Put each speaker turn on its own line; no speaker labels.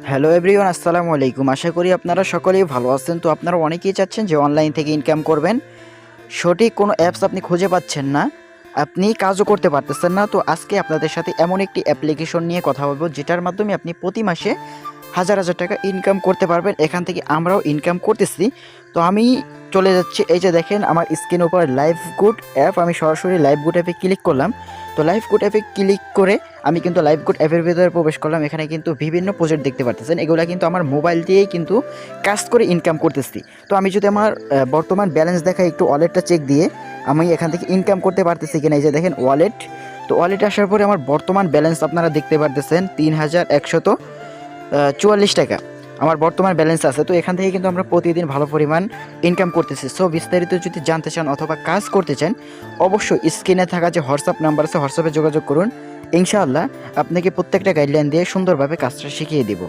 Hello everyone, আসসালামু আলাইকুম। আশা করি আপনারা সকলেই ভালো আছেন। তো আপনারা অনেকেই চাচ্ছেন যে অনলাইন থেকে ইনকাম করবেন, সঠিক কোনো অ্যাপস আপনি খুঁজে পাচ্ছেন না, আপনি কাজও করতে পারতেছেন না। তো আজকে আপনাদের সাথে এমন একটি অ্যাপ্লিকেশন নিয়ে কথা বলবো যেটার মাধ্যমে আপনি প্রতি মাসে হাজার হাজার টাকা ইনকাম করতে পারবেন। এখান থেকে আমরাও ইনকাম করতেছি। তো আমি চলে যাচ্ছি, এই যে দেখেন আমার স্ক্রিন উপর লাইভ গুড অ্যাপ, আমি সরাসরি লাইভ গুড অ্যাপে ক্লিক করলাম। তো লাইভ গুড অ্যাপে ক্লিক করে আমি কিন্তু লাইভ গুড অ্যাপের ভিতরে প্রবেশ করলাম। এখানে কিন্তু বিভিন্ন প্রজেক্ট দেখতে পারতেছেন, এগুলো কিন্তু আমার মোবাইল দিয়েই কিন্তু কাজ করে ইনকাম করতেছি। তো আমি যদি আমার বর্তমান ব্যালেন্স দেখাই, একটু ওয়ালেটটা চেক দিয়ে আমি এখান থেকে ইনকাম করতে পারতেছি কিনা। এই যে দেখেন ওয়ালেট, তো ওয়ালেট আসার পরে আমার বর্তমান ব্যালেন্স আপনারা দেখতে পারতেছেন 3144 টাকা আমার বর্তমান ব্যালেন্স আছে। তো এখান থেকে কিন্তু আমরা প্রতিদিন ভালো পরিমাণ ইনকাম করতেছি। সো বিস্তারিত যদি জানতে চান অথবা কাজ করতে চান, অবশ্যই স্ক্রিনে থাকা যে হোয়াটসঅ্যাপ নাম্বার আছে হোয়াটসঅ্যাপে যোগাযোগ করুন। ইনশাআল্লাহ আপনাকে প্রত্যেকটা গাইডলাইন দিয়ে সুন্দরভাবে কাজটা শিখিয়ে দিব।